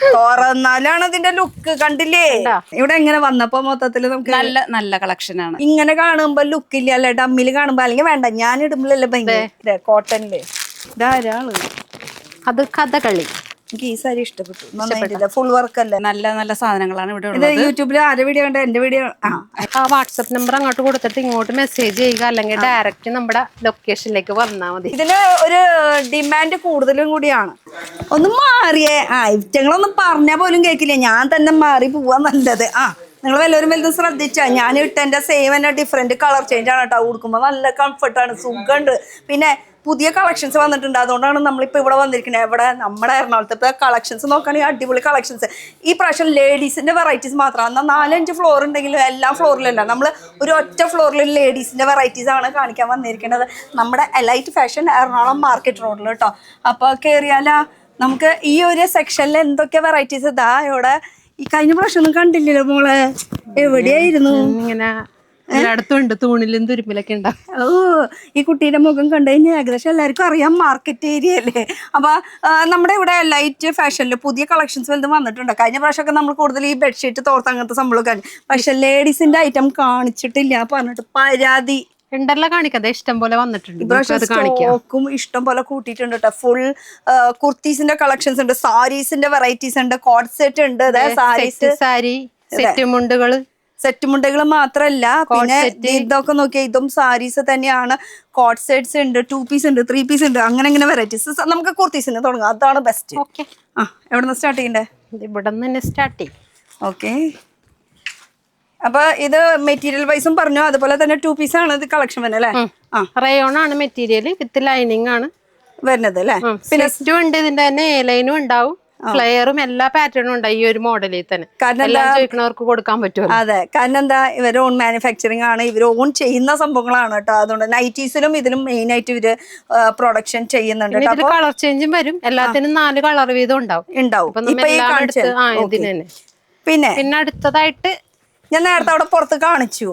തുറന്നാലാണ് അതിന്റെ ലുക്ക് കണ്ടില്ലേ. ഇവിടെ എങ്ങനെ വന്നപ്പോ മൊത്തത്തില് നമുക്ക് നല്ല നല്ല കളക്ഷൻ ആണ്. ഇങ്ങനെ കാണുമ്പോ ലുക്ക് ഇല്ല അല്ലെ, ഡമ്മില് കാണുമ്പോ. അല്ലെങ്കിൽ വേണ്ട, ഞാൻ ഇടുമ്പോഴല്ലേ ഭംഗി. കോട്ടണില് ധാരാള്. അത് കഥകളി. എനിക്ക് ഈ സാരി ഇഷ്ടപ്പെട്ടു, നന്നായിട്ടില്ല. ഫുൾ വർക്ക് അല്ലേ, നല്ല നല്ല സാധനങ്ങളാണ് ഇവിടെ ഇത്. ഉള്ളത്. യൂട്യൂബിൽ ആരെ വീഡിയോ കണ്ട? എന്റെ വീഡിയോ. ആ വാട്സപ്പ് നമ്പർ അങ്ങോട്ട് കൊടുത്തിട്ട് ഇങ്ങോട്ട് മെസ്സേജ് ചെയ്യുക, അല്ലെങ്കിൽ ഡയറക്റ്റ് നമ്മുടെ ലൊക്കേഷനിലേക്ക് വന്നാൽ മതി. ഇതിന് ഒരു ഡിമാൻഡ് കൂടുതലും കൂടിയാണ്. ഒന്ന് മാറിയേ. ഐറ്റങ്ങളൊന്നും പറഞ്ഞാൽ പോലും കേൾക്കില്ല. ഞാൻ തന്നെ മാറി പോവാ നല്ലത്. നിങ്ങൾ വല്ലവരും വലുതും ശ്രദ്ധിച്ചാ, ഞാൻ ഇട്ടെന്റെ സെയിം തന്നെ ഡിഫറെന്റ് കളർ ചേഞ്ച് ആണ് കേട്ടോ. ഉടുക്കുമ്പോൾ നല്ല കംഫർട്ടാണ്, സുഖമുണ്ട്. പിന്നെ പുതിയ കളക്ഷൻസ് വന്നിട്ടുണ്ട്, അതുകൊണ്ടാണ് നമ്മളിപ്പോൾ ഇവിടെ വന്നിരിക്കുന്നത്. ഇവിടെ നമ്മുടെ എറണാകുളത്ത് ഇപ്പോൾ കളക്ഷൻസ് നോക്കുകയാണെങ്കിൽ അടിപൊളി കളക്ഷൻസ്. ഈ പ്രാവശ്യം ലേഡീസിന്റെ വെറൈറ്റീസ് മാത്രമാണ്. എന്നാൽ 4-5 ഫ്ലോർ ഉണ്ടെങ്കിലും എല്ലാ ഫ്ലോറിലല്ല, നമ്മൾ ഒരു ഒറ്റ ഫ്ലോറിൽ ലേഡീസിന്റെ വെറൈറ്റീസ് ആണ് കാണിക്കാൻ വന്നിരിക്കുന്നത്. നമ്മുടെ എലൈറ്റ് ഫാഷൻ എറണാകുളം മാർക്കറ്റ് റോഡിൽ കേട്ടോ. അപ്പോൾ കയറിയാലാ നമുക്ക് ഈ ഒരു സെക്ഷനിൽ എന്തൊക്കെ വെറൈറ്റീസ്. ഇതാ ഇവിടെ ഈ കഴിഞ്ഞ പ്രാവശ്യം ഒന്നും കണ്ടില്ലല്ലോ മോളെ, എവിടെയായിരുന്നു? ഇങ്ങനെ എല്ലായിടത്തും തൂണിലും തുരുമ്പിലൊക്കെ ഉണ്ടാവും. ഈ കുട്ടിയുടെ മുഖം കണ്ടു കഴിഞ്ഞാൽ ഏകദേശം എല്ലാവർക്കും അറിയാം മാർക്കറ്റ് ഏരിയ അല്ലേ. അപ്പൊ നമ്മുടെ ഇവിടെ ലൈറ്റ് ഫാഷനിൽ പുതിയ കളക്ഷൻസ് വലുതും വന്നിട്ടുണ്ട്. കഴിഞ്ഞ പ്രാവശ്യമൊക്കെ നമ്മൾ കൂടുതൽ ഈ ബെഡ്ഷീറ്റ്, തോർത്ത്, അങ്ങനത്തെ സംഭവമൊക്കെ. പക്ഷെ ലേഡീസിന്റെ ഐറ്റം കാണിച്ചിട്ടില്ല പറഞ്ഞിട്ട് പരാതി. ഉണ്ടല്ലോ കാണിക്കാതെ ഇഷ്ടം പോലെ വന്നിട്ടുണ്ട്. സ്റ്റോക്കും ഇഷ്ടം പോലെ കൂട്ടിയിട്ടുണ്ട് കേട്ടോ. ഫുൾ കുർത്തീസിന്റെ കളക്ഷൻസ് ഉണ്ട്, സാരീസിന്റെ വെറൈറ്റീസ് ഉണ്ട്, കോഡ് സെറ്റ് ഉണ്ട്. സാരി സെറ്റ് മുണ്ടകൾ മാത്രല്ല, പിന്നെ ഇതൊക്കെ നോക്കിയാൽ ഇതും സാരീസ് തന്നെയാണ്. കോഡ് സെറ്റ്സ് ഉണ്ട്, 2 പീസ് ഉണ്ട്, 3 പീസ് ഉണ്ട്. അങ്ങനെ വെറൈറ്റീസ്. നമുക്ക് കുർത്തീസിന് തുടങ്ങാം, അതാണ് ബെസ്റ്റ്. എവിടെന്ന് സ്റ്റാർട്ട് ചെയ്യണ്ടേ? ഇവിടെ നിന്ന് സ്റ്റാർട്ട് ചെയ്യും. ഓക്കെ. അപ്പൊ ഇത് മെറ്റീരിയൽ വൈസും പറഞ്ഞു, അതുപോലെ തന്നെ 2 പീസ് ആണ് ഇത് കളക്ഷൻ വരുന്നത് അല്ലേ? റയോൺ ആണ് മെറ്റീരിയൽ, വിത്ത് ലൈനിങ് ആണ് വരുന്നത് അല്ലേ? പിന്നെ ഉണ്ട്, ഇതിന്റെ തന്നെ എ ലൈനും ഉണ്ടാവും, ഫ്ലെയറും എല്ലാ പാറ്റേണും ഉണ്ട് ഈ ഒരു മോഡലിൽ തന്നെ. എല്ലാം ചോദിക്കുന്നവർക്ക് കൊടുക്കാൻ പറ്റുമല്ലോ. അതെ, കാരണം എന്താ, ഇവർ ഓൺ മാനുഫാക്ചറിങ് ആണ്, ഇവർ ഓൺ ചെയ്യുന്ന സംഭവങ്ങളാണ് കേട്ടോ. അതുകൊണ്ട് നൈറ്റീസിലും ഇതിലും മെയിൻ ആയിട്ട് ഇവര് പ്രൊഡക്ഷൻ ചെയ്യുന്നുണ്ട്. കളർ ചേഞ്ചും വരും, എല്ലാത്തിനും 4 കളർ വീതം ഉണ്ടാവും. പിന്നെ അടുത്തതായിട്ട് ഞാൻ നേരത്തെ അവിടെ പുറത്ത് കാണിച്ചു.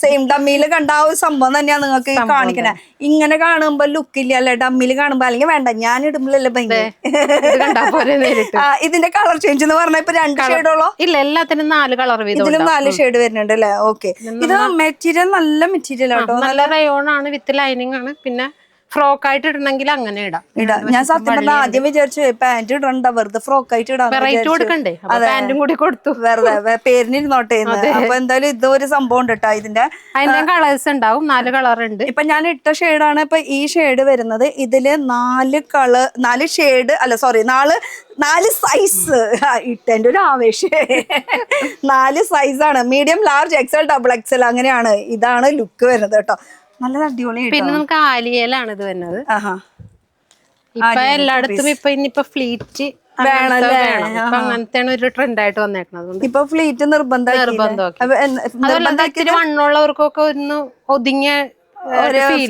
സെയിം ഡമ്മിയിൽ കണ്ട ആ ഒരു സംഭവം തന്നെയാണ് നിങ്ങൾക്ക് ഈ കാണിക്കണേ. ഇങ്ങനെ കാണുമ്പോ ലുക്ക് ഇല്ല അല്ലെ, ഡമ്മിയിൽ കാണുമ്പോ. അല്ലെങ്കിൽ വേണ്ട, ഞാൻ ഇടുമ്പോഴല്ലേ ഭംഗി. ഇതിന്റെ കളർ ചേഞ്ച് എന്ന് പറഞ്ഞാൽ ഇപ്പൊ 2 ഷെയ്ഡോളോ? ഇല്ല, എല്ലാത്തിനും 4 കളർ വീതം. ഇതിലും 4 ഷെയ്ഡ് വരുന്നുണ്ട് അല്ലേ? ഓക്കെ. ഇത് മെറ്റീരിയൽ നല്ല മെറ്റീരിയൽ ആട്ടോ, നല്ല റയോൺ ആണ്, വിത്ത് ലൈനിങ് ആണ്. പിന്നെ ഫ്രോക്ക് ആയിട്ട് ഇടണമെങ്കിൽ അങ്ങനെ ഇടാം. ഞാൻ സത്യം പറഞ്ഞ ആദ്യം വിചാരിച്ചു പാന്റ് ഇടണ്ട, വെറുതെ ഫ്രോക്ക് ആയിട്ട് ഇടാം. കൊടുക്കണ്ടേ, പാന്റും കൂടി കൊടുത്തു, വെറുതെ പേരിനിരുന്നോട്ടെ. അപ്പൊ എന്തായാലും ഇതൊരു സംഭവം ഉണ്ട് കേട്ടോ. അതിന്റെ കളേഴ്സ് ഉണ്ടാവും, 4 കളർ ഉണ്ട്. ഇപ്പൊ ഞാൻ ഇട്ട ഷെയ്ഡാണ് ഇപ്പൊ ഈ ഷെയ്ഡ് വരുന്നത്. ഇതില് 4 ഷെയ്ഡ് അല്ല, സോറി, 4 സൈസ്. ഇട്ടെന്റെ ഒരു ആവേശം. 4 സൈസാണ്, medium, large, XL, double XL, അങ്ങനെയാണ്. ഇതാണ് ലുക്ക് വരുന്നത് കേട്ടോ. നല്ല അടിപൊളി. പിന്നെ നമുക്ക് ആലിയയിലാണ് ഇത് വരുന്നത്. ഇപ്പൊ എല്ലായിടത്തും ഇനിയിപ്പൊ ഫ്ലീറ്റ് അങ്ങനത്തെയാണ് ഒരു ട്രെൻഡ് ആയിട്ട് വന്നേക്കുന്നത്. ഇപ്പൊ ഫ്ലീറ്റ് നിർബന്ധമാക്കി വണ്ണുള്ളവർക്കൊക്കെ ഒന്ന് ഒതുങ്ങിയ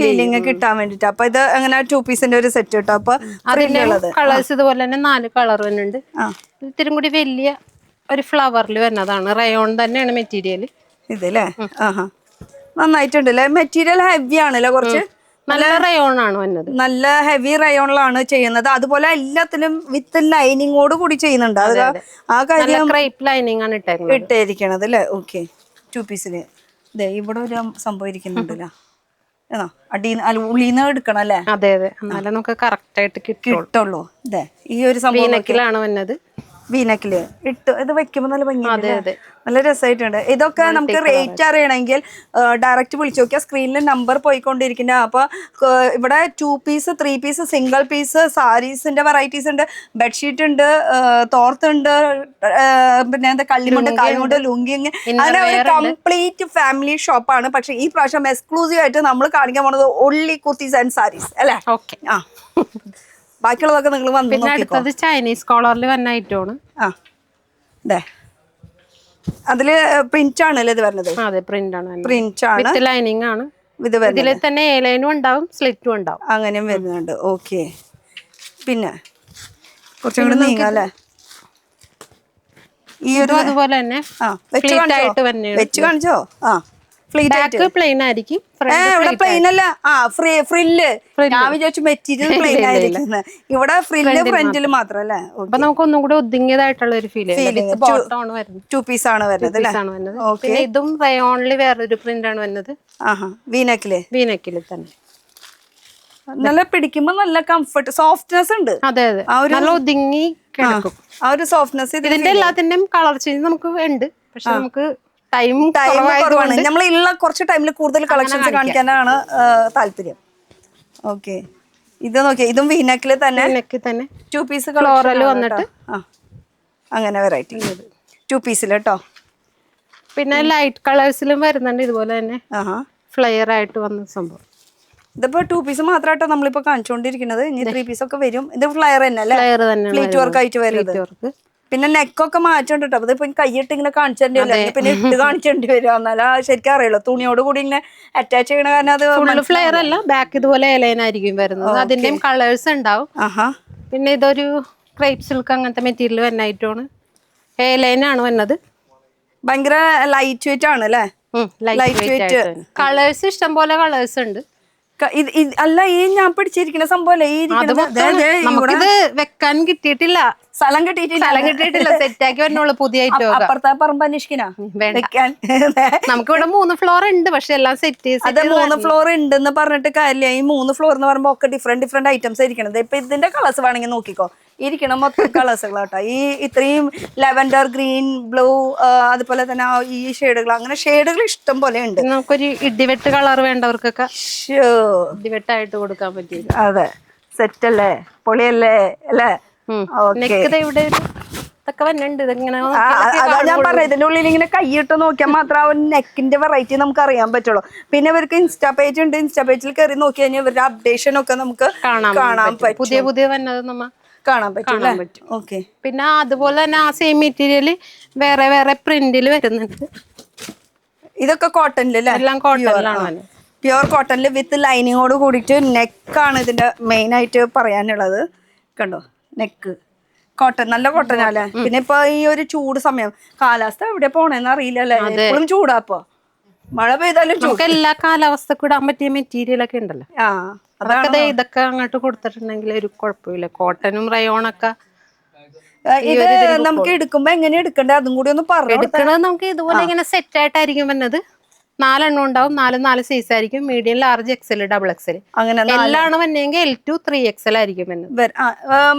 ഫീലിംഗ് കിട്ടാൻ വേണ്ടിട്ട്. അപ്പൊ ഇത് അങ്ങനെ 2 പീസിന്റെ ഒരു സെറ്റ് കിട്ടും. അപ്പൊ അതിന്റെ കളേഴ്സ് ഇതുപോലെ തന്നെ 4 കളർ വരുന്നുണ്ട്. ഇത്തിരി കൂടി വലിയ ഒരു ഫ്ലവറിൽ വരുന്നതാണ്, റയോൺ തന്നെയാണ് മെറ്റീരിയൽ ഇതല്ലേ. നന്നായിട്ടുണ്ടല്ലേ, മെറ്റീരിയൽ ഹെവി ആണല്ലോ, കുറച്ച് നല്ല റയോൺ ആണ് വന്നത്, നല്ല ഹെവി റയോണിലാണ് ചെയ്യുന്നത്. അതുപോലെ എല്ലാത്തിലും വിത്ത് ലൈനിങ്ങോട് കൂടി ചെയ്യുന്നുണ്ട്. അത് ആ കാര്യം ലൈനിങ് ആണ് ഇട്ടിരിക്കണത് അല്ലേ? ഓക്കെ. 2 പീസില് ഇവിടെ ഒരു സംഭവം ഇരിക്കുന്നുണ്ടല്ലോ, ഉള്ളിന്ന് എടുക്കണം അല്ലേ? അതെ അതെ, എന്നാലും നമുക്ക് കറക്റ്റ് ആയിട്ട് കിട്ടുള്ളൂ. ഇതേ ഈ ഒരു സംഭവം വന്നത് വീനക്കില് ഇട്ട് ഇത് വെക്കുമ്പോ നല്ല ഭംഗിയുണ്ട്, നല്ല രസമായിട്ടുണ്ട്. ഇതൊക്കെ നമുക്ക് റേറ്റ് അറിയണമെങ്കിൽ ഡയറക്റ്റ് വിളിച്ചു നോക്കിയാൽ സ്ക്രീനിൽ നമ്പർ പോയിക്കൊണ്ടിരിക്കുന്ന. അപ്പൊ ഇവിടെ 2 പീസ്, 3 പീസ്, സിംഗിൾ പീസ്, സാരീസിന്റെ വെറൈറ്റീസ് ഉണ്ട്, ബെഡ്ഷീറ്റ് ഉണ്ട്, തോർത്തുണ്ട്, പിന്നെ എന്താ കള്ളിമുണ്ട്, കാലുമുണ്ട്, ലുങ്കി, അങ്ങനെ ഒരു കംപ്ലീറ്റ് ഫാമിലി ഷോപ്പാണ്. പക്ഷെ ഈ പ്രാവശ്യം എക്സ്ക്ലൂസീവ് ആയിട്ട് നമ്മൾ കാണിക്കാൻ പോണത് ഒൺലി കുർത്തീസ് ആൻഡ് സാരീസ് അല്ലേ? ഓക്കെ. ബാക്കിയുള്ളതൊക്കെ നിങ്ങൾ വന്ന് ചൈനീസ് കോളറിൽ വന്ന ഐറ്റമാണ്. അതില് പ്രിന്റ് ആണല്ലേ ഇത് വരുന്നത്? അതെ, പ്രിന്റ് ആണ്, പ്രിന്റ് ആണ്, വിത്ത് ലൈനിങ് ആണ്. ഇതിൽ തന്നെ എ ലൈനും ഉണ്ടാവും, സ്ലിറ്റും ഉണ്ടാവും, അങ്ങനെയും വരുന്നുണ്ട്. ഓക്കെ. പിന്നെ കുറച്ചും കൂടി നീങ്ങാം അല്ലേ? ഈ ഒരു അതുപോലെ തന്നെ വെച്ച് കാണിച്ചോ? ഫ്ലീറ്റ് ബാക്ക് പ്ലെയിൻ ആയിരിക്കും, ഇവിടെ പ്ലെയിൻ അല്ല, ഫ്രില്ല്. ഞാൻ വിചാരിച്ചു മെറ്റീരിയൽ പ്ലെയിൻ ആയിരിക്കുന്നത്. ഇവിടെ ഫ്രില്ല് ഫ്രണ്ടിൽ മാത്രം അല്ലേ? അപ്പൊ നമുക്ക് ഒന്നും കൂടെ ഒതുങ്ങിയതായിട്ടുള്ള ഒരു ഫീൽ ബോട്ടമാണ് വരുന്നത്. 2 പീസ് ആണ് വരുന്നത് അല്ലേ? പിന്നെ ഇതും റയോണില് വേറൊരു പ്രിന്റ് ആണ് വരുന്നത്. വീനക്കില് തന്നെ നല്ല പിടിക്കുമ്പോ നല്ല കംഫർട്ട്, സോഫ്റ്റ്നെസ് ഉണ്ട്. അതെ അതെ, നല്ല ഒതുങ്ങി കിടക്കും. ആ ഒരു സോഫ്റ്റ്നെസ് ഇതിന്റെ എല്ലാത്തിന്റെയും കളർ ചേഞ്ച് നമുക്ക് ഉണ്ട്, പക്ഷെ നമുക്ക് ടൈം കുറവാണ്. നമ്മളുള്ള കുറച്ച് ടൈമിൽ കൂടുതൽ കളക്ഷൻസ് കാണിക്കാനാണ് താല്പര്യം. ഓക്കെ, ഇത് നോക്കിയാ ഇതും വീനക്കില് തന്നെ 2 പീസ് ഫ്ലോറൽ വന്നിട്ട് അങ്ങനെ വെറൈറ്റി 2 പീസിൽ കേട്ടോ. പിന്നെ ലൈറ്റ് കളേഴ്സിലും വരുന്നുണ്ട് ഇതുപോലെ തന്നെ, ഫ്ലെയർ ആയിട്ട് വന്ന സംഭവം. ഇതിപ്പോ 2 പീസ് മാത്രമായിട്ടോ നമ്മളിപ്പോ കാണിച്ചുകൊണ്ടിരിക്കുന്നത്. ഇനി 3 പീസ് ഒക്കെ വരും. ഇത് ഫ്ലയർ തന്നെ അല്ലേ? ഫ്ലീറ്റ് വർക്ക് ആയിട്ട് വരുന്നത്. പിന്നെ നെക്കൊക്കെ മാറ്റുണ്ട് കേട്ടോ. അതിപ്പോ കൈയിട്ട് ഇങ്ങനെ കാണിച്ചേണ്ടി വരില്ല, പിന്നെ ഇട്ട് കാണിച്ചേണ്ടി വരും. എന്നാലും ശരിക്കും അറിയുള്ളൂ. തുണിയോട് കൂടി ഇങ്ങനെ അറ്റാച്ച് ചെയ്യണ കാരണം അത് ഫുള്ള് ഫ്ലെയർ അല്ല, ബാക്ക് ഇതുപോലെ എലൈനായിരിക്കും വരുന്നത്. അതിന്റെയും കളേഴ്സ് ഉണ്ടാവും. പിന്നെ ഇതൊരു ക്രേപ്പ് സിൽക്ക് അങ്ങനത്തെ മെറ്റീരിയൽ വന്നായിട്ടാണ്, എലൈനാണ് വന്നത്. ഭയങ്കര ലൈറ്റ് വെയിറ്റ് ആണ് അല്ലേ? Light weight. കളേഴ്സ് ഇഷ്ടം പോലെ കളേഴ്സ് ഉണ്ട്. അല്ല, ഈ ഞാൻ പിടിച്ചിരിക്കുന്ന സംഭവം നമുക്കിത് വെക്കാൻ കിട്ടിയിട്ടില്ല, സ്ഥലം കിട്ടിയിട്ടില്ല. സെറ്റാക്കി വരണുള്ളൂ പുതിയ ഐറ്റം. അപ്പുറത്തെ പറമ്പ് അന്വേഷിക്കണ വെക്കാൻ. നമുക്ക് ഇവിടെ 3 ഫ്ലോർ ഉണ്ട്, പക്ഷെ എല്ലാം സെറ്റ്. അത് 3 ഫ്ലോർ ഉണ്ടെന്ന് പറഞ്ഞിട്ട് കാര്യമില്ല. ഈ 3 ഫ്ലോർ എന്ന് പറയുമ്പോ ഒക്കെ ഡിഫറെന്റ് ഐറ്റംസ് ഇരിക്കണത്. ഇപ്പൊ ഇതിന്റെ കളേഴ്സ് വേണമെങ്കിൽ നോക്കിക്കോ, ഇരിക്കണം മൊത്തം കളേഴ്സുകളാട്ടോ. ഈ ഇത്രയും ലെവൻഡർ, ഗ്രീൻ, ബ്ലൂ, അതുപോലെ തന്നെ ഈ ഷെയ്ഡുകൾ, അങ്ങനെ ഷെയ്ഡുകൾ ഇഷ്ടം പോലെ ഉണ്ട്. നമുക്കൊരു ഇടിവെട്ട് കളർ വേണ്ടവർക്കൊക്കെ ഇടിവെട്ടായിട്ട് കൊടുക്കാൻ പറ്റും. അതെ, സെറ്റ് അല്ലേ? പൊളിയല്ലേ അല്ലേ? ഇവിടെ ഇതൊക്കെ വന്നുണ്ട്. ഞാൻ പറഞ്ഞത് ഇതിന്റെ ഉള്ളിൽ ഇങ്ങനെ കൈയിട്ട് നോക്കിയാൽ മാത്രം ആ നെക്കിന്റെ വെറൈറ്റി നമുക്ക് അറിയാൻ പറ്റുള്ളൂ. പിന്നെ ഇവർക്ക് ഇൻസ്റ്റാ പേജ് ഉണ്ട്. ഇൻസ്റ്റാ പേജിൽ കയറി നോക്കി കഴിഞ്ഞാൽ ഇവരുടെ അപ്ഡേഷൻ ഒക്കെ നമുക്ക് കാണാൻ പറ്റും. പുതിയ വന്നത് നമ്മ കാണാൻ പറ്റും. ഓക്കെ, പിന്നെ അതുപോലെ തന്നെ ആ സെയിം മെറ്റീരിയൽ വേറെ പ്രിന്റിൽ വരുന്നുണ്ട്. ഇതൊക്കെ കോട്ടണില്, എല്ലാം കോട്ടണിലാണ്, പ്യുവർ കോട്ടണില് വിത്ത് ലൈനിങ്ങോട് കൂടിയിട്ട് നെക്കാണ് ഇതിന്റെ മെയിൻ ആയിട്ട് പറയാനുള്ളത്. കണ്ടോ, നെക്ക് കോട്ടൺ, നല്ല കോട്ടൺ അല്ലേ? പിന്നെ ഇപ്പൊ ഈ ഒരു ചൂട് സമയം, കാലാവസ്ഥ എവിടെ പോണേന്ന് അറിയില്ല അല്ലേ? എപ്പോഴും ചൂടാപ്പോ, മഴ പെയ്താലും നമുക്ക് എല്ലാ കാലാവസ്ഥക്കും ഇടാൻ പറ്റിയ മെറ്റീരിയൽ ഒക്കെ ഉണ്ടല്ലോ. അതൊക്കെ ഇതൊക്കെ അങ്ങോട്ട് കൊടുത്തിട്ടുണ്ടെങ്കിൽ ഒരു കുഴപ്പമില്ല. കോട്ടനും റയോണൊക്കെ ഇത് നമുക്ക് എടുക്കുമ്പോ എങ്ങനെ എടുക്കണ്ടേ അതും കൂടി ഒന്ന് പറഞ്ഞു. എടുക്കണത് നമുക്ക് ഇതുപോലെ ഇങ്ങനെ സെറ്റ് ആയിട്ടായിരിക്കും വന്നത്. 4 എണ്ണം ഉണ്ടാവും. 4 സൈസ് ആയിരിക്കും. Medium, large, XL, double XL. അങ്ങനെ എല്ലാണ് വന്നെങ്കിൽ L2 3XL ആയിരിക്കും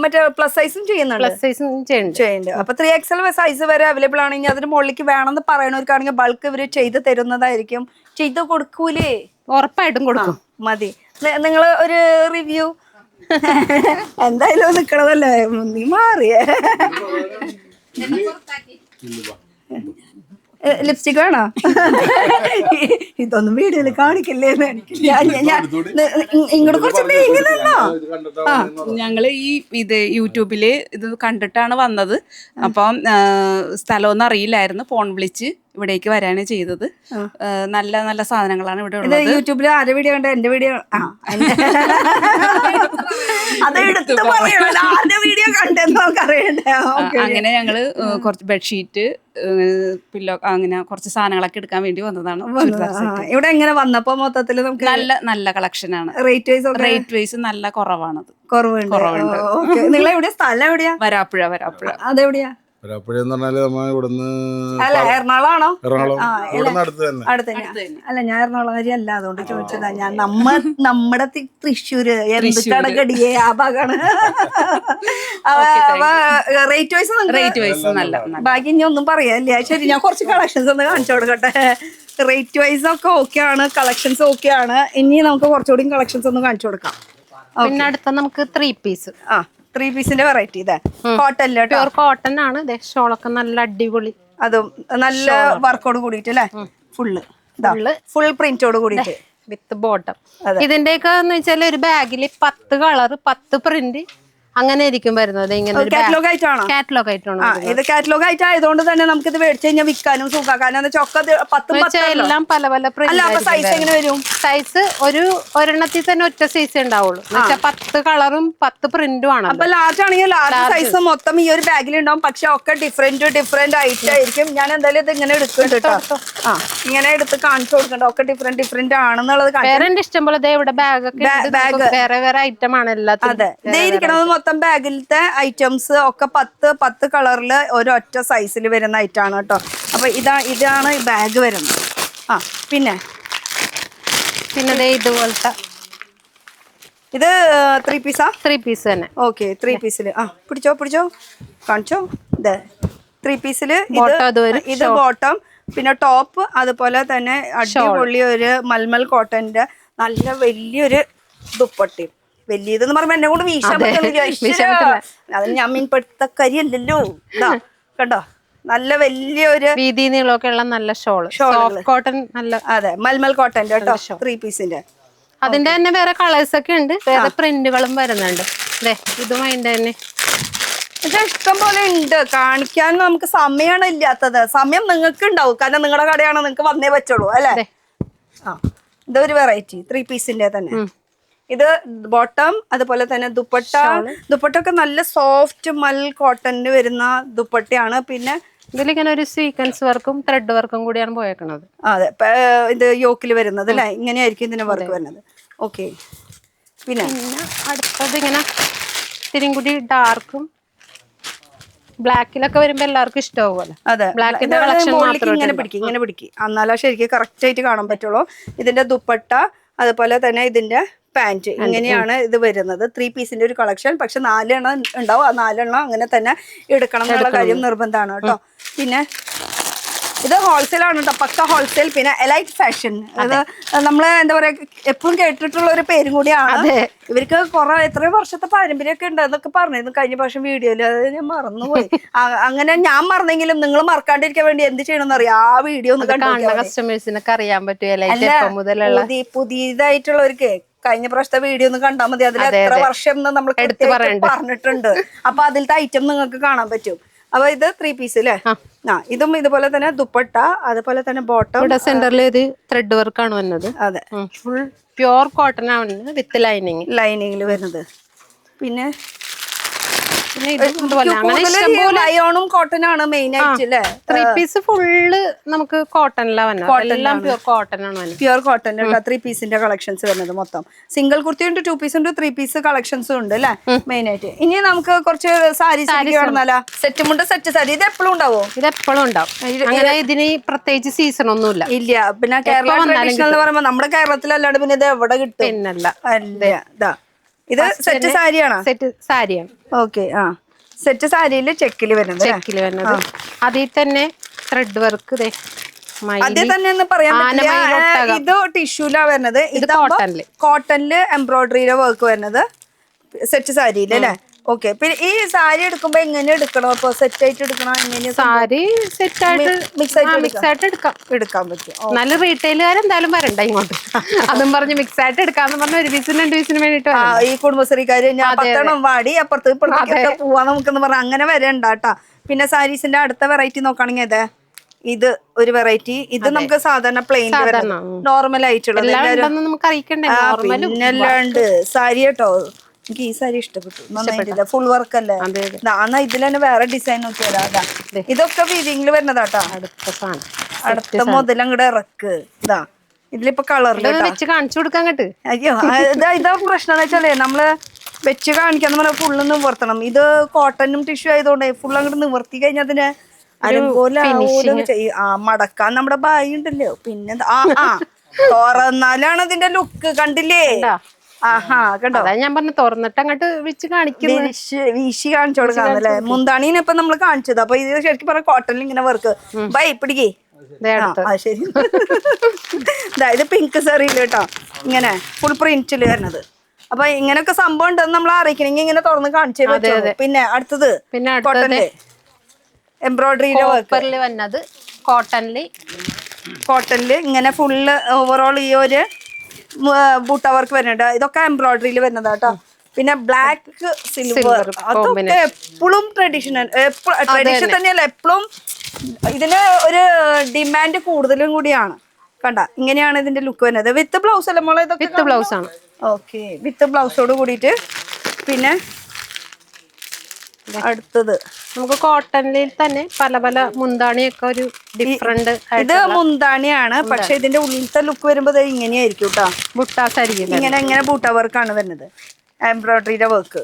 മറ്റേ പ്ലസ് സൈസും ചെയ്യുന്നുണ്ട്. പ്ലസ് സൈസും ചെയ്യുന്നുണ്ട്. അപ്പൊ 3XL സൈസ് വരെ അവൈലബിൾ ആണെങ്കിൽ അതിന് മുകളിലേക്ക് വേണമെന്ന് പറയണവർക്കാണെങ്കിൽ ബൾക്ക് ഇവര് ചെയ്ത് തരുന്നതായിരിക്കും. ചെയ്ത് കൊടുക്കൂലേ? ഉറപ്പായിട്ടും കൊടുക്കും. മതി. നിങ്ങള് ഒരു റിവ്യൂ എന്തായാലും നിക്കണതല്ലേ, നീ മാറിയേ. ലിപ്സ്റ്റിക് വേണോ? ഇതൊന്നും വീഡിയോയിൽ കാണിക്കില്ലേ? ഇങ്ങോട്ട് കുറച്ച് നീങ്ങുന്നോ? ഞങ്ങള് ഇത് യൂട്യൂബില് ഇത് കണ്ടിട്ടാണ് വന്നത്. അപ്പം സ്ഥലമൊന്നും അറിയില്ലായിരുന്നു. ഫോൺ വിളിച്ച് ഇവിടേക്ക് വരാണ് ചെയ്തത്. നല്ല നല്ല സാധനങ്ങളാണ് ഇവിടെ ഉള്ളത്. യൂട്യൂബിൽ ആരുടെ വീഡിയോ കണ്ട? എന്റെ വീഡിയോ വീഡിയോ കണ്ടെന്ന് അറിയണ്ടേ? അങ്ങനെ ഞങ്ങള് കുറച്ച് ബെഡ്ഷീറ്റ്, പില്ലോ, അങ്ങനെ കുറച്ച് സാധനങ്ങളൊക്കെ എടുക്കാൻ വേണ്ടി വന്നതാണ്. ഇവിടെ എങ്ങനെ വന്നപ്പോ മൊത്തത്തില് നമുക്ക് നല്ല കളക്ഷൻ ആണ്. റേറ്റ് വൈസ് നല്ല കുറവാണത്. കുറവുണ്ട്. നിങ്ങൾ എവിടെയാ സ്ഥലം? എവിടെയാ? വരാപ്പുഴ. അതെവിടെയാ? വരാപ്പുഴയെന്ന് പറഞ്ഞാല് നമ്മ ഇവിടുന്ന് എറണാകുളമാണോ? അടുത്ത് തന്നെ. അല്ല, ഞാൻ എറണാകുളം അല്ല, അതുകൊണ്ട് ചോദിച്ചതാ. ഞാൻ നമ്മുടെ തൃശ്ശൂര് എന്തുകടകടിയെ ആ ഭാഗമാണ്. റേറ്റ് വൈസ് നല്ല. ബാക്കി ഇനി ഒന്നും പറയാനില്ല. ശരി, ഞാൻ കുറച്ച് കളക്ഷൻസ് ഒന്ന് കാണിച്ചു കൊടുക്കട്ടെ. റേറ്റ് വൈസ് ഒക്കെ ഓക്കെ ആണ്, കളക്ഷൻസ് ഓക്കെ ആണ്. ഇനി നമുക്ക് കുറച്ചുകൂടി കളക്ഷൻസ് ഒന്ന് കാണിച്ചു കൊടുക്കാം. പിന്നെ അടുത്ത നമുക്ക് 3 പീസ്. 3 പീസിന്റെ വെറൈറ്റി ഇതാ. കോട്ടൺ കോട്ടൺ ആണ്. ഷോളൊക്കെ നല്ല അടിപൊളി, അതും നല്ല വർക്കോട് കൂടിയിട്ട് അല്ലേ? ഫുൾ പ്രിന്റോട് കൂടിയിട്ട് വിത്ത് ബോട്ടം. ഇതിന്റെയൊക്കെ എന്ന് വെച്ചാൽ ഒരു ബാഗിൽ 10 കളർ, 10 പ്രിന്റ്, അങ്ങനെ ആയിരിക്കും വരുന്നത്. ഇങ്ങനെ കാറ്റലോഗ് ആയിട്ടാണോ? കാറ്റലോഗ് ആയിട്ടാണ്. ഇത് കാറ്റലോഗ് ആയിട്ട് ആയതുകൊണ്ട് തന്നെ നമുക്ക് ഇത് മേടിച്ചു കഴിഞ്ഞാൽ വിൽക്കാനും സുഖാക്കാനും ചൊക്ക 10 എല്ലാം പല പല അല്ല. അപ്പൊ സൈസ് എങ്ങനെ വരും? സൈസ് ഒരെണ്ണത്തിൽ തന്നെ ഒറ്റ സൈസ് ഉണ്ടാവുള്ളൂ. 10 കളറും 10 പ്രിന്റും ആണ്. അപ്പൊ ലാർജ് ആണെങ്കിൽ ലാർജ് സൈസ് മൊത്തം ഈ ഒരു ബാഗിൽ ഉണ്ടാവും. പക്ഷെ ഒക്കെ ഡിഫറെന്റ് ആയിട്ടായിരിക്കും. ഞാൻ എന്തായാലും ഇത് ഇങ്ങനെ എടുക്കുന്നുണ്ട് കേട്ടോ. ഇങ്ങനെ എടുത്ത് കാണിച്ചു കൊടുക്കണ്ട. ഒക്കെ ഡിഫറെന്റ് ആണെന്നുള്ളത് വേറെ ഇഷ്ടം പോലെ ഇവിടെ ബാഗ് വേറെ വേറെ ഐറ്റം ആണ് എല്ലാത്തിനും. അതെ, ഇതേ ഇരിക്കണത് മൊത്തം ബാഗിലത്തെ ഐറ്റംസ് ഒക്കെ 10 കളറിൽ ഒരൊറ്റ സൈസിൽ വരുന്ന ഐറ്റാണ് കേട്ടോ. അപ്പൊ ഇതാണ് ബാഗ് വരുന്നത്. പിന്നെ ഇതുപോലത്തെ ഇത് 3 പീസാ? 3 പീസ് തന്നെ. ഓക്കെ, 3 പീസില് പിടിച്ചോ കാണിച്ചോ. ഇത് 3 പീസില് ഇത് ബോട്ടം, പിന്നെ ടോപ്പ്, അതുപോലെ തന്നെ അടിപൊളി ഒരു മൽമൽ കോട്ടന്റെ നല്ല വലിയൊരു ദുപ്പട്ടയും. വലിയതെന്ന് പറയുമ്പോ എന്നെ കൊണ്ട് വീശാൻ പറ്റില്ല. അത് ഞാൻ മീൻപെടുത്ത കരിയല്ലല്ലോ. കണ്ടോ, നല്ല വലിയൊരു വീതി നീളമൊക്കെ ഉള്ള നല്ല ഷോള് കോട്ടൺ. നല്ല അതെ, മൽമൽ കോട്ടന്റെ കേട്ടോ 3 പീസിന്റെ. അതിന്റെ തന്നെ വേറെ കളേഴ്സ് ഒക്കെ ഉണ്ട്. വേറെ പ്രിന്റുകളും വരുന്നുണ്ട്. ഇതും അതിന്റെ തന്നെ ഇഷ്ടം പോലെ ഉണ്ട്. കാണിക്കാൻ നമുക്ക് സമയമാണ് ഇല്ലാത്തത്. സമയം നിങ്ങൾക്ക് ഉണ്ടാവും, കാരണം നിങ്ങളുടെ കടയാണ്, നിങ്ങൾക്ക് വന്നേ പറ്റുള്ളൂ അല്ലേ. ഇതൊരു വെറൈറ്റി 3 പീസിന്റെ തന്നെ. ഇത് ബോട്ടം, അതുപോലെ തന്നെ ദുപ്പട്ട ഒക്കെ നല്ല സോഫ്റ്റ് മൽ കോട്ടണിന് വരുന്ന ദുപ്പട്ടയാണ്. പിന്നെ ഇതിലിങ്ങനെ ഒരു സീക്വൻസ് വർക്കും ത്രെഡ് വർക്കും കൂടിയാണ് പോയേക്കണത്. അതെ, ഇത് യോക്കിൽ വരുന്നത് അല്ലേ. ഇങ്ങനെയായിരിക്കും ഇതിന്റെ വർക്ക് വരുന്നത്. ഓക്കെ, പിന്നെ അടുത്തത് ഇങ്ങനെ ഇത്തിരി കൂടി ഡാർക്കും ബ്ലാക്കിലൊക്കെ വരുമ്പോ എല്ലാവർക്കും ഇഷ്ടമാവുമല്ലോ. അതെ, ഇങ്ങനെ പിടിക്കും എന്നാലും ശരിക്കും കറക്റ്റ് ആയിട്ട് കാണാൻ പറ്റുള്ളൂ. ഇതിന്റെ ദുപ്പട്ട, അതുപോലെ തന്നെ ഇതിന്റെ പാന്റ്, ഇങ്ങനെയാണ് ഇത് വരുന്നത്. 3 പീസിന്റെ ഒരു കളക്ഷൻ. പക്ഷെ 4 എണ്ണം ഉണ്ടാവും. ആ 4 എണ്ണം അങ്ങനെ തന്നെ എടുക്കണം എന്നുള്ള കാര്യം നിർബന്ധമാണ് കേട്ടോ. പിന്നെ ഇത് ഹോൾസെയിൽ ആണ് കേട്ടോ, പക്ക ഹോൾസെയിൽ. പിന്നെ എലൈറ്റ് ഫാഷൻ, അത് നമ്മള് എന്താ പറയാ, എപ്പോഴും കേട്ടിട്ടുള്ള ഒരു പേരും കൂടിയാണ്. ഇവർക്ക് എത്രയോ വർഷത്തെ പാരമ്പര്യമൊക്കെ ഉണ്ട് എന്നൊക്കെ പറഞ്ഞിരുന്നു കഴിഞ്ഞ പ്രാവശ്യം വീഡിയോയില്. അത് ഞാൻ മറന്നുപോയി. അങ്ങനെ ഞാൻ മറന്നെങ്കിലും നിങ്ങൾ മറക്കാണ്ടിരിക്കാൻ വേണ്ടി എന്ത് ചെയ്യണമെന്ന് അറിയാം, ആ വീഡിയോ ഒന്ന് കസ്റ്റമേഴ്സിനൊക്കെ അറിയാൻ പറ്റും. പുതിയതായിട്ടുള്ളവർക്ക് കഴിഞ്ഞ പ്രാവശ്യത്തെ വീഡിയോ ഒന്ന് കണ്ടാൽ മതി. അതിൽ എത്ര വർഷം നമ്മൾ പറഞ്ഞിട്ടുണ്ട്. അപ്പൊ അതിലത്തെ ഐറ്റം നിങ്ങൾക്ക് കാണാൻ പറ്റും. അപ്പൊ ഇത് 3 പീസ് അല്ലേ. ഇതും ഇതുപോലെ തന്നെ ദുപ്പട്ട, അതുപോലെ തന്നെ ബോട്ടം. സെന്ററിൽ ഇത് ത്രെഡ് വർക്ക് ആണ് വന്നത്. അതെ, ഫുൾ പ്യുവർ കോട്ടൺ ആണ് വിത്ത് ലൈനിങ്ങിൽ വരുന്നത്. പിന്നെ ലയോണും കോട്ടനാണ് മെയിൻ ആയിട്ട് അല്ലേ. 3 പീസ് ഫുള്ള് നമുക്ക് കോട്ടണിലാണ് വന്നത്. പ്യുവർ കോട്ടൺ ആണ്. പ്യുവർ കോട്ടൺ 3 പീസിന്റെ കളക്ഷൻസ് വരുന്നത് മൊത്തം. സിംഗിൾ കുർത്തി ഉണ്ട്, 2 പീസ് ഉണ്ട്, 3 പീസ് കളക്ഷൻസും ഉണ്ട് അല്ലെ മെയിൻ ആയിട്ട്. ഇനി നമുക്ക് കുറച്ച് സാരീസ് കാണുന്നല്ല. സെറ്റ് മുണ്ട്, സെറ്റ് സാരി, ഇത് എപ്പോഴും ഉണ്ടാവോ? ഇത് എപ്പോഴും ഉണ്ടാവും. അങ്ങനെ ഇതിന് പ്രത്യേകിച്ച് സീസൺ ഒന്നുമില്ല. ഇല്ല. പിന്നെ കേരള ട്രഡീഷണൽ എന്ന് പറയുമ്പോൾ നമ്മുടെ കേരളത്തിലല്ലാണ്ട് പിന്നെ ഇത് എവിടെ കിട്ടും? പിന്നല്ല. അല്ല, ഇത് സെറ്റ് സാരിയാണോ? സെറ്റ് സാരിയാണ്. ഓക്കെ, സെറ്റ് സാരിയില് ചെക്കില് വരുന്നത്. അതിൽ തന്നെ ത്രെഡ് വർക്ക് അതേ തന്നെ പറയാൻ പറ്റില്ല. ഇത് ടിഷ്യൂലാ വരുന്നത്. ഇത് കോട്ടണില് എംബ്രോയിഡറിയുടെ വർക്ക് വരുന്നത് സെറ്റ് സാരിയില് അല്ലേ. ഓക്കെ, പിന്നെ ഈ സാരി എടുക്കുമ്പോ എങ്ങനെ എടുക്കണം? അപ്പൊ സെറ്റ് ആയിട്ട് എടുക്കണം? എങ്ങനെ സാരി സെറ്റ് ആയിട്ട് മിക്സ് ആയിട്ട് എടുക്കാൻ പറ്റും. നല്ല റീറ്റെയിലുകാരെന്തായാലും വരണ്ട ഇങ്ങോട്ട്. അതും പറഞ്ഞ് മിക്സ് ആയിട്ട് എടുക്കാന്ന് പറഞ്ഞ 1 പീസിനും 2 പീസിനും വേണ്ടിട്ട് ഈ കുടുംബശ്രീക്കാര് ഞാൻ 10 എണ്ണം വാടി അപ്പുറത്ത് ഇപ്പുറത്തേക്ക് പോവാൻ നമുക്കെന്ന് പറഞ്ഞ അങ്ങനെ വരണ്ടാട്ടാ. പിന്നെ സാരീസിന്റെ അടുത്ത വെറൈറ്റി നോക്കുകയാണെങ്കിൽ അതെ, ഇത് ഒരു വെറൈറ്റി. ഇത് നമുക്ക് സാധാരണ പ്ലെയിൻ നോർമൽ ആയിട്ടുള്ളത് പിന്നല്ലാണ്ട് സാരി കേട്ടോ. എനിക്ക് ഈ സാരി ഇഷ്ടപ്പെട്ടു, നന്നായിട്ടില്ല. ഫുൾ വർക്ക് അല്ലേ. എന്നാ ഇതിൽ തന്നെ വേറെ ഡിസൈൻ നോക്കിയാലോ. അതാ, ഇതൊക്കെ വീതിങ്ങിൽ വരുന്നതാട്ടാ. അടുത്ത മുതൽ അങ്ങോട്ട് ഇറക്ക്. ഇതാ, ഇതിലിപ്പോ കളറില് വെച്ച് കാണിച്ചു കൊടുക്കാൻ കേട്ട്. അയ്യോ, ഇതാ പ്രശ്നം എന്ന് വെച്ചാലേ നമ്മള് വെച്ച് കാണിക്കാന്ന് പറഞ്ഞാൽ ഫുള്ള് നിവർത്തണം. ഇത് കോട്ടനും ടിഷ്യൂ ആയതുകൊണ്ടേ ഫുൾ അങ്ങോട്ട് നിവർത്തി കഴിഞ്ഞാൽ അതിന് അതുപോലെ മടക്കാൻ നമ്മുടെ ബായി ഉണ്ടല്ലോ. പിന്നെ തുറന്നാലാണ് അതിന്റെ ലുക്ക്. കണ്ടില്ലേ? കണ്ടോ, ഞാൻ പറഞ്ഞു തുറന്നിട്ട് അങ്ങോട്ട് വെച്ച് കാണിക്കുന്നു. വീശി കാണിച്ചു കൊടുക്കാന്നല്ലേ. മുന്താണീനെ ഇപ്പൊ നമ്മള് കാണിച്ചത്. അപ്പൊ ഇത് ശരിക്കും പറഞ്ഞ കോട്ടണിൽ ഇങ്ങനെ വർക്ക്. ബൈ പിടിക്കേ. ശരി, ഇത് പിങ്ക് സാരിയില് കേട്ടോ, ഇങ്ങനെ ഫുൾ പ്രിന്റില് വരുന്നത്. അപ്പൊ ഇങ്ങനെയൊക്കെ സംഭവം ഉണ്ടെന്ന് നമ്മൾ അറിയിക്കണമെങ്കിൽ ഇങ്ങനെ തുറന്ന് കാണിച്ചേ പറ്റുള്ളൂ. പിന്നെ അടുത്തത് കോട്ടണില് എംബ്രോയിഡറിയിലെ വർക്ക് വന്നത്. കോട്ടണില് ഇങ്ങനെ ഫുള്ള് ഓവറോൾ ഈ ഒരു ബൂട്ട വർക്ക് വരുന്നുണ്ട്. ഇതൊക്കെ എംബ്രോയിഡറിയിൽ വരുന്നതാ കേട്ടോ. പിന്നെ ബ്ലാക്ക് സിൽവർ അതൊക്കെ എപ്പോഴും ട്രഡീഷണൽ ട്രഡീഷൻ തന്നെയല്ല എപ്പോഴും ഇതിന് ഒരു ഡിമാൻഡ് കൂടുതലും കൂടിയാണ്. കണ്ട ഇങ്ങനെയാണ് ഇതിന്റെ ലുക്ക് വരുന്നത്. വിത്ത് ബ്ലൗസ് അല്ല മോളെ ഇതൊക്കെ? വിത്ത് ബ്ലൗസ് ആണ്. ഓക്കെ, വിത്ത് ബ്ലൗസോട് കൂടിയിട്ട്. പിന്നെ അടുത്തത് നമുക്ക് കോട്ടണിൽ തന്നെ പല പല മുന്താണിയൊക്കെ ഒരു ഡിഫറെന്റ്. ഇത് മുന്താണിയാണ്, പക്ഷെ ഇതിന്റെ ഉള്ളിലത്തെ ലുക്ക് വരുമ്പോ ഇങ്ങനെയായിരിക്കും കേട്ടോ. ബുട്ടാസ് ആയിരിക്കും. ഇങ്ങനെ ബൂട്ട വർക്കാണ് വരുന്നത്, എംബ്രോയിഡറിയുടെ വർക്ക്.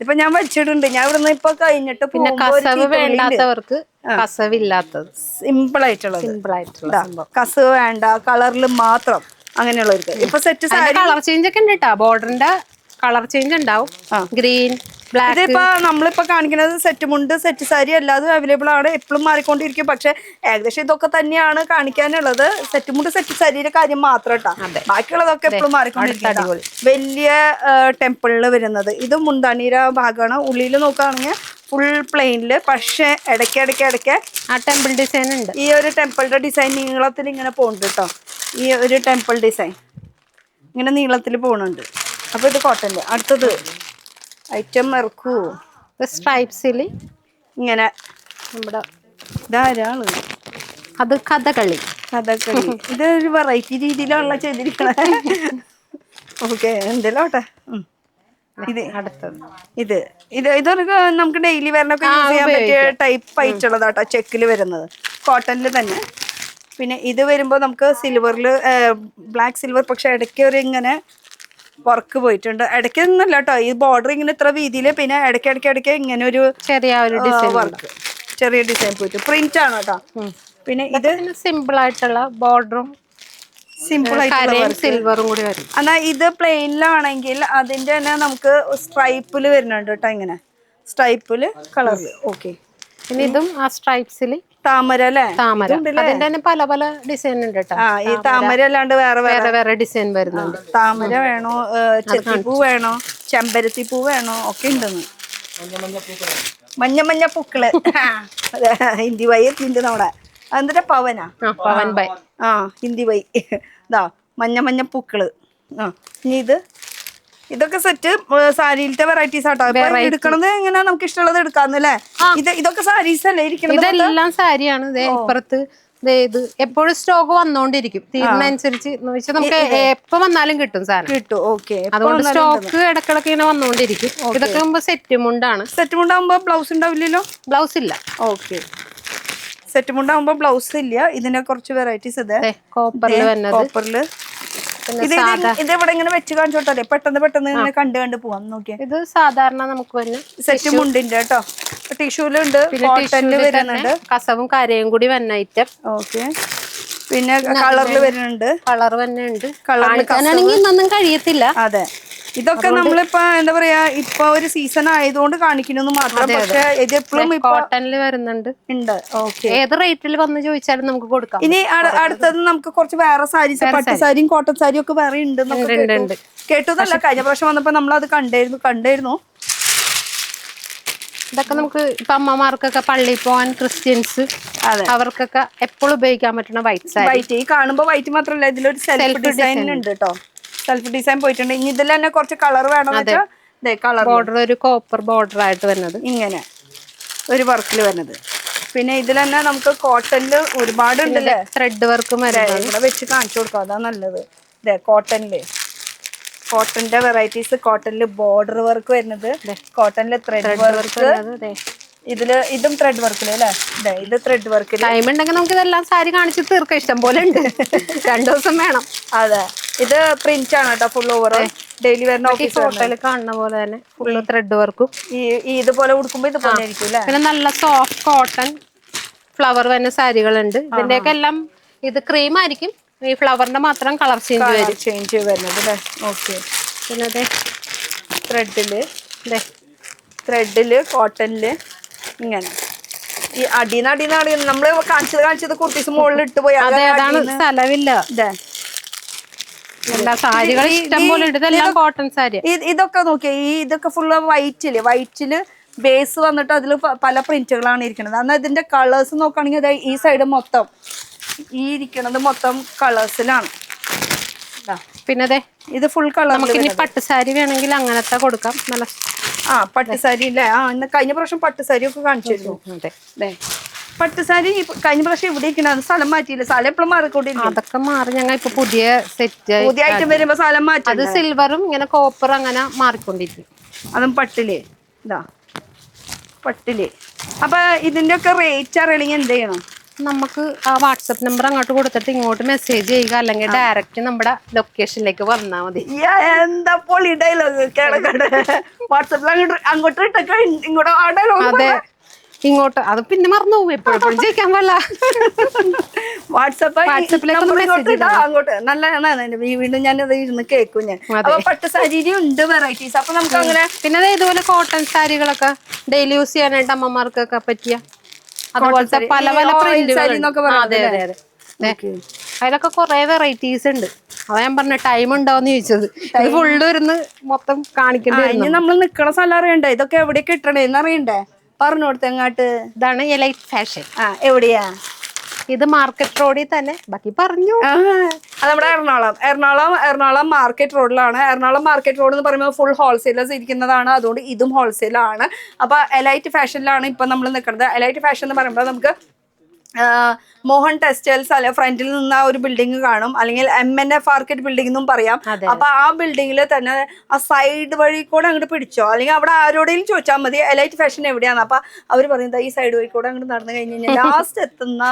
ഇപ്പൊ ഞാൻ വെച്ചിട്ടുണ്ട്, ഞാൻ ഇവിടുന്ന് ഇപ്പൊ കഴിഞ്ഞിട്ട് പിന്നെ കസവ് വേണ്ടാത്തവർക്ക് കസവില്ലാത്തത് സിമ്പിൾ ആയിട്ടുള്ളത്. സിമ്പിൾ ആയിട്ടുള്ള കസവ് വേണ്ട, കളറിൽ മാത്രം അങ്ങനെയുള്ളവർക്ക് ഇപ്പൊ സെറ്റ് സാരി. കളർ ചേഞ്ച് ഒക്കെ ഉണ്ട് കേട്ടോ, ബോർഡറിന്റെ കളർ ചേഞ്ച് ഉണ്ടാവും. Green, black. ഇതിപ്പോ നമ്മളിപ്പോ കാണിക്കുന്നത് സെറ്റ് മുണ്ട്, സെറ്റ് സാരി എല്ലാതും അവൈലബിൾ ആണ്, എപ്പോഴും മാറിക്കൊണ്ടിരിക്കും. പക്ഷെ ഏകദേശം ഇതൊക്കെ തന്നെയാണ് കാണിക്കാനുള്ളത്. സെറ്റ് മുണ്ട്, സെറ്റ് സാരിയുടെ കാര്യം മാത്രം കേട്ടോ, ബാക്കിയുള്ളതൊക്കെ എപ്പോഴും മാറിക്കൊണ്ടിരിക്കും. വലിയ ടെമ്പിളിൽ വരുന്നത് ഇത് മുന്താണിയുടെ ഭാഗമാണ്. ഉള്ളിൽ നോക്കുകയാണെങ്കിൽ ഫുൾ പ്ലെയിനില്, പക്ഷെ ഇടയ്ക്ക് ആ ടെമ്പിൾ ഡിസൈൻ ഉണ്ട്. ഈ ഒരു ടെമ്പിളിന്റെ ഡിസൈൻ നീളത്തിൽ ഇങ്ങനെ പോകുന്നുണ്ട് കേട്ടോ. ഈ ഒരു ടെമ്പിൾ ഡിസൈൻ ഇങ്ങനെ നീളത്തിൽ പോകുന്നുണ്ട്. അപ്പൊ ഇത് കോട്ടന്റെ. അടുത്തത് ഐറ്റം ഇറക്കൂ. സ്ട്രൈപ്സിൽ ഇങ്ങനെ നമ്മുടെ ധാരാളം. അത് കഥകളി. ഇതൊരു വെറൈറ്റി രീതിയിലുള്ള ചെയ്തിരിക്കണ. ഓക്കെ, എന്തെല്ലോട്ടെ. ഇത് അടുത്തത് ഇതൊരു നമുക്ക് ഡെയിലി വരണൊക്കെ യൂസ് ചെയ്യാൻ പറ്റിയ ടൈപ്പ് ആയിട്ടുള്ളതാട്ടോ, ചെക്കിൽ വരുന്നത്, കോട്ടണിൽ തന്നെ. പിന്നെ ഇത് വരുമ്പോ നമുക്ക് സിൽവറിൽ, ബ്ലാക്ക് സിൽവർ, പക്ഷെ ഇടയ്ക്ക് ഒരു ഇങ്ങനെ വർക്ക് പോയിട്ടുണ്ട്. ഇടയ്ക്ക് ഒന്നുമല്ല കേട്ടോ, ഈ ബോർഡർ ഇങ്ങനെ ഇത്ര വീതിയില്, പിന്നെ ഇടയ്ക്ക് ഇങ്ങനെ ഒരു ചെറിയ വർക്ക്, ചെറിയ ഡിസൈൻ പോയിട്ട് പ്രിന്റ് ആണ് കേട്ടോ. പിന്നെ ഇത് സിമ്പിൾ ആയിട്ടുള്ള ബോർഡറും സിമ്പിൾ ആയിട്ടുള്ള സിൽവറും കൂടി വരും. എന്നാ ഇത് പ്ലെയിനിലാണെങ്കിൽ അതിന്റെ തന്നെ നമുക്ക് സ്ട്രൈപ്പില് വരുന്നുണ്ട് കേട്ടോ, ഇങ്ങനെ സ്ട്രൈപ്പില് കളറില്. ഓക്കെ, പിന്നെ ഇതും ആ സ്ട്രൈപ്സിൽ താമര അല്ലേ? താമര. അതിന്റെ തന്നെ പല പല ഡിസൈൻ ഉണ്ട് കേട്ടോ. ഈ താമര അല്ലാണ്ട് വേറെ വേറെ ഡിസൈൻ വരുന്നുണ്ട്. താമര വേണോ, ചെത്തിപ്പൂ വേണോ, ചെമ്പരത്തി പൂ വേണോ, ഒക്കെ ഉണ്ടെന്ന്. മഞ്ഞ പൂക്കള്. ഹിന്ദി വൈ ഉണ്ട് നമ്മുടെ. എന്നിട്ട് പവനാ, പവൻ ബൈ. ഹിന്ദി വൈ. ഇതാ മഞ്ഞ പൂക്കള്. ഇനി ഇതൊക്കെ സെറ്റ് സാരിയിലത്തെ വെറൈറ്റീസ് ആട്ടോ. എടുക്കണത് എങ്ങനെ നമുക്ക് ഇഷ്ടമുള്ളത് എടുക്കാന്നല്ലേ? ഇതൊക്കെ സാരീസ് അല്ലേ ഇരിക്കുന്നത്? ഇതെല്ലാം സാരിയാണ്. ഇപ്പുറത്ത് ഇത് എപ്പോഴും സ്റ്റോക്ക് വന്നോണ്ടിരിക്കും, തീരുന്നതനുസരിച്ച് നമുക്ക് എപ്പോ വന്നാലും കിട്ടും സാധനം, കിട്ടും. ഓക്കെ, അതുകൊണ്ട് സ്റ്റോക്ക് ഇടക്കിടക്ക് ഇങ്ങനെ വന്നോണ്ടിരിക്കും. ഇതൊക്കെ സെറ്റ് മുണ്ടാണ്. സെറ്റ് മുണ്ടാകുമ്പോ ബ്ലൗസ് ഉണ്ടാവില്ലല്ലോ? ബ്ലൗസ് ഇല്ല. ഓക്കെ, സെറ്റ് മുണ്ടാകുമ്പോ ബ്ലൗസ് ഇല്ല. ഇതിനെ കുറച്ച് വെറൈറ്റീസ് കോപ്പറിൽ വരുന്നത്. കോപ്പറില് ഇത് ഇവിടെ ഇങ്ങനെ വെച്ച് കാണിച്ചോട്ടെ, പെട്ടെന്ന് ഇങ്ങനെ കണ്ട് പോവാം. നോക്കിയാ ഇത് സാധാരണ നമുക്ക് തന്നെ സെറ്റ് മുണ്ടിന്റെ കേട്ടോ, ടിഷ്യൂലുണ്ട്, കോട്ടണില് വരുന്നുണ്ട്, കസവും കരയും കൂടി വന്ന ഐറ്റം. ഓക്കെ, പിന്നെ കളറിൽ വരുന്നുണ്ട്, കളർ തന്നെ ഉണ്ട്. കളറിലാണെങ്കിൽ ഇന്നൊന്നും കഴിയത്തില്ല. അതെ, ഇതൊക്കെ നമ്മളിപ്പോ എന്താ പറയാ, ഇപ്പൊ ഒരു സീസൺ ആയതുകൊണ്ട് കാണിക്കുന്നു മാത്രം. പക്ഷെ ഇത് എപ്പോഴും കോട്ടണിൽ വരുന്നുണ്ട്. ഓക്കെ, ഏത് റേറ്റിൽ വന്ന് ചോദിച്ചാലും നമുക്ക് കൊടുക്കാം. ഇനി അടുത്തത് നമുക്ക് കുറച്ച് വേറെ സാരീസ്, പട്ട് സാരിയും കോട്ടൺ സാരിയും ഒക്കെ വേറെ ഉണ്ട്. കേട്ടതല്ല, കഴിഞ്ഞ പ്രാവശ്യം വന്നപ്പോ നമ്മൾ അത് കണ്ടായിരുന്നു. ഇതൊക്കെ നമുക്ക് ഇപ്പൊ അമ്മമാർക്കൊക്കെ പള്ളിയിൽ പോകാൻ, ക്രിസ്ത്യൻസ് അവർക്കൊക്കെ എപ്പോഴും ഉപയോഗിക്കാൻ പറ്റുന്ന വൈറ്റ് സാരി. വൈറ്റ് ഈ കാണുമ്പോ വൈറ്റ് മാത്രമല്ല, ഇതിലൊരു സെൽഫ് ഡിസൈൻ ഉണ്ട് കേട്ടോ. സെൽഫ് ഡിസൈൻ പോയിട്ടുണ്ട്. ഇനി ഇതിൽ തന്നെ കുറച്ച് കളർ വേണമെന്ന് വെച്ചാൽ കളർ ബോർഡർ, ഒരു കോപ്പർ ബോർഡർ ആയിട്ട് വരുന്നത്, ഇങ്ങനെ ഒരു വർക്കിൽ വരുന്നത്. പിന്നെ ഇതിൽ തന്നെ നമുക്ക് കോട്ടണില് ഒരുപാട് ഉണ്ടല്ലേ, ത്രെഡ് വർക്കും ഇവിടെ വെച്ച് കാണിച്ചു കൊടുക്കാം, അതാ നല്ലത്. കോട്ടന്റെ വെറൈറ്റീസ്, കോട്ടണില് ബോർഡർ വർക്ക് വരുന്നത്, കോട്ടണില് ത്രെഡ് വർക്ക്, ഇതും ത്രെഡ് വർക്കില് അല്ലേ? ഇത് ത്രെഡ് വർക്കില്. ടൈം ഉണ്ടെങ്കിൽ നമുക്ക് ഇതെല്ലാം സാരി കാണിച്ച് തീർക്കാം, ഇഷ്ടം പോലെ ഉണ്ട്. 2 ദിവസം വേണം. അതെ, ഇത് പ്രിന്റ് ആണ് കേട്ടോ, ഫുൾ ഓവർ ഡെയിലി വരുന്ന ഫോട്ടോയിൽ കാണുന്ന പോലെ തന്നെ ഫുള്ള് ത്രെഡ് വർക്കും. ഇതുപോലെ ഉടുക്കുമ്പോ ഇതുപോലെ ആയിരിക്കും അല്ലേ? പിന്നെ നല്ല സോഫ്റ്റ് കോട്ടൺ ഫ്ലവർ വരുന്ന സാരികളുണ്ട്. ഇതിന്റെയൊക്കെ എല്ലാം ഇത് ക്രീം ആയിരിക്കും, ഈ ഫ്ലവറിന്റെ മാത്രം കളർ ചേഞ്ച് വരുന്നത് അല്ലേ? ഓക്കെ, പിന്നെ ത്രെഡില് കോട്ടണില് ഇങ്ങനെ ഈ അടീന്ന് നമ്മള് കാണിച്ചത് കുർത്തീസ് മുകളിൽ ഇട്ട് പോയി. അതാണ് സ്ഥലമില്ല. സാരികൾ ഇഷ്ടം പോലെ ഉണ്ട്. ഇതെല്ലാം കോട്ടൺ സാരി. ഇതൊക്കെ നോക്കിയേ, ഇതൊക്കെ ഫുള്ള് വൈറ്റില് ബേസ് വന്നിട്ട് അതിൽ പല പ്രിന്റുകളാണ് ഇരിക്കുന്നത്. എന്നാൽ ഇതിന്റെ കളേഴ്സ് നോക്കുകയാണെങ്കിൽ ഈ സൈഡ് മൊത്തം ഈ ഇരിക്കുന്നത് മൊത്തം കളേഴ്സിലാണ്. പിന്നെ ഇത് ഫുൾ കളർ. നമുക്കിനി പട്ടുസാരി വേണമെങ്കിൽ അങ്ങനത്തെ കൊടുക്കാം. നല്ല പട്ടുസാരി ഇല്ലേ? ഇന്ന് കഴിഞ്ഞ പ്രാവശ്യം പട്ടുസാരി ഒക്കെ കാണിച്ചിരുന്നു. അതെ, പട്ടുസാരി കഴിഞ്ഞ പ്രാവശ്യം ഇവിടെ ഇരിക്കണത് സ്ഥലം മാറ്റിയില്ല. സ്ഥലം എപ്പോഴും മാറിക്കൊണ്ടിരിക്കും. അതൊക്കെ മാറി. ഞങ്ങൾ ഇപ്പൊ പുതിയ സെറ്റ് പുതിയ ഐറ്റം വരുമ്പോ സ്ഥലം മാറ്റി. അത് സിൽവറും ഇങ്ങനെ കോപ്പറും അങ്ങനെ മാറിക്കൊണ്ടിരിക്കും. അതും പട്ടില് ഇതാ പട്ടില്. അപ്പൊ ഇതിന്റെ ഒക്കെ റേറ്റ് അറിയണമെങ്കിൽ എന്ത് ചെയ്യണം? നമുക്ക് ആ വാട്സപ്പ് നമ്പർ അങ്ങോട്ട് കൊടുത്തിട്ട് ഇങ്ങോട്ട് മെസ്സേജ് ചെയ്യുക, അല്ലെങ്കിൽ ഡയറക്റ്റ് നമ്മുടെ ലൊക്കേഷനിലേക്ക് വന്നാൽ മതി. എന്താ പൊളി ഡയലോഗ് കേടക്കട. വാട്സപ്പിൽ അങ്ങോട്ട് ഇട്ടൊക്കെ ഇങ്ങോട്ട് ആ ഡയലോഗ്. അതെ, ഇങ്ങോട്ട് അത് പിന്നെ മറന്നു പോകും. എപ്പോഴും ജയിക്കാൻ പാടില്ല. വാട്സപ്പിലേക്ക് അങ്ങോട്ട് നല്ല വീണ്ടും ഞാൻ ഇരുന്ന് കേൾക്കും ഞാൻ. അപ്പൊ പട്ടുസാരി ഉണ്ട് വെറൈറ്റീസ്. അപ്പൊ നമുക്ക് അങ്ങനെ പിന്നെ ഇതുപോലെ കോട്ടൺ സാരികളൊക്കെ ഡെയിലി യൂസ് ചെയ്യാനായിട്ട് അമ്മമാർക്കൊക്കെ പറ്റിയ അതുപോലത്തെ പല പല പ്രിന്റുകൾ. അതെ അതെ അതെ, അതിലൊക്കെ കുറെ വെറൈറ്റീസ് ഉണ്ട്. അതാ ഞാൻ പറഞ്ഞ ടൈം ഉണ്ടാവെന്ന് ചോദിച്ചത്. ഇത് ഫുള്ള് ഇരുന്ന് മൊത്തം കാണിക്കേണ്ടി വരും. ഇനി നമ്മൾ നിക്കണ സ്ഥലം അറിയണ്ടേ? ഇതൊക്കെ എവിടെ കിട്ടണേന്ന് അറിയണ്ടേ? പറഞ്ഞു കൊടുത്ത എങ്ങാട്ട്. ഇതാണ് എലൈറ്റ് ഫാഷൻ. എവിടെയാ ഇത്? മാർക്കറ്റ് റോഡിൽ തന്നെ. ബാക്കി പറഞ്ഞു. അത് നമ്മുടെ എറണാകുളം മാർക്കറ്റ് റോഡിലാണ്. എറണാകുളം മാർക്കറ്റ് റോഡ് എന്ന് പറയുമ്പോൾ ഫുൾ ഹോൾസെയിലേഴ്സ് ഇരിക്കുന്നതാണ്. അതുകൊണ്ട് ഇതും ഹോൾസെയിലാണ്. അപ്പൊ എലൈറ്റ് ഫാഷനിലാണ് ഇപ്പൊ നമ്മൾ നിൽക്കുന്നത്. എലൈറ്റ് ഫാഷൻ എന്ന് പറയുമ്പോൾ നമുക്ക് മോഹൻ ടെക്സ്റ്റൈൽസ് അല്ലെ ഫ്രണ്ടിൽ നിന്ന് ആ ഒരു ബിൽഡിംഗ് കാണും, അല്ലെങ്കിൽ MNF മാർക്കറ്റ് ബിൽഡിംഗ് എന്നും പറയാം. അപ്പൊ ആ ബിൽഡിങ്ങിൽ തന്നെ ആ സൈഡ് വഴി കൂടെ അങ്ങോട്ട് പിടിച്ചോ, അല്ലെങ്കിൽ അവിടെ ആരോടെങ്കിലും ചോദിച്ചാൽ മതി എലൈറ്റ് ഫാഷൻ എവിടെയാണ്. അപ്പൊ അവർ പറയുന്നത് ഈ സൈഡ് വഴി കൂടെ അങ്ങോട്ട് നടന്നു കഴിഞ്ഞ് കഴിഞ്ഞാൽ ലാസ്റ്റ് എത്തുന്ന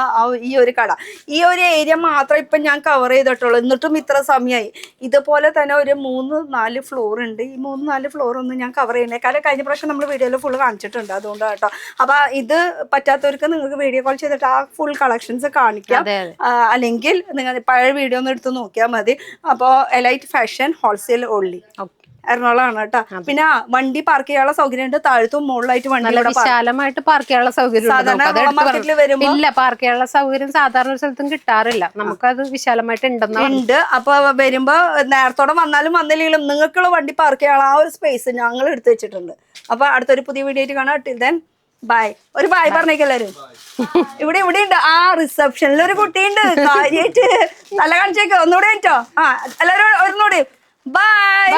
ഈ ഒരു കട, ഈ ഒരു ഏരിയ മാത്രം ഇപ്പൊ ഞാൻ കവർ ചെയ്തിട്ടുള്ളൂ. എന്നിട്ടും ഇത്ര സമയമായി. ഇതുപോലെ തന്നെ ഒരു 3-4 ഫ്ലോർ ഉണ്ട്. ഈ 3-4 ഫ്ലോർ ഒന്നും ഞാൻ കവർ ചെയ്യുന്നത് കാരണം കഴിഞ്ഞ പ്രാവശ്യം നമ്മൾ വീഡിയോയിൽ ഫുൾ കാണിച്ചിട്ടുണ്ട്. അതുകൊണ്ട് കേട്ടോ. അപ്പൊ ഇത് പറ്റാത്തവർക്ക് നിങ്ങൾക്ക് വീഡിയോ കോൾ ചെയ്തിട്ട് ആ ഫുൾ കളക്ഷൻസ് കാണിക്കാം. അല്ലെങ്കിൽ നിങ്ങൾ പഴയ വീഡിയോ ഒന്ന് എടുത്ത് നോക്കിയാൽ മതി. അപ്പോൾ എലൈറ്റ് ഫാഷൻ ഹോൾസെയിൽ ഓൺലി എറണാകുളമാണ് കേട്ടോ. പിന്നെ വണ്ടി പാർക്ക് ചെയ്യാനുള്ള സൗകര്യം ഉണ്ട്. താഴത്തും മുകളിലായിട്ട് വണ്ടി വിശാലമായിട്ട് പാർക്ക് ചെയ്യാനുള്ള സൗകര്യം ഇല്ല. പാർക്ക് ചെയ്യാനുള്ള സൗകര്യം സാധാരണ ഒരു സ്ഥലത്തും കിട്ടാറില്ല. നമുക്കത് വിശാലമായിട്ട് ഉണ്ട്. അപ്പൊ വരുമ്പോ നേരത്തോടെ വന്നാലും വന്നില്ലെങ്കിലും നിങ്ങൾക്കുള്ള വണ്ടി പാർക്ക് ചെയ്യാനുള്ള ആ ഒരു സ്പേസ് ഞങ്ങൾ എടുത്തു വെച്ചിട്ടുണ്ട്. അപ്പൊ അടുത്തൊരു പുതിയ വീഡിയോ ആയിട്ട് കാണാം. Till then bye. ഒരു ബൈ പറഞ്ഞേക്ക് എല്ലാരും. ഇവിടെ ഉണ്ട് ആ റിസപ്ഷനിൽ ഒരു കുട്ടിയുണ്ട്. കാര്യായിട്ട് നല്ല കാണിച്ചേക്ക്. ഒന്നുകൂടെ കേട്ടോ. എല്ലാരും ഒന്നുകൂടി ബൈ.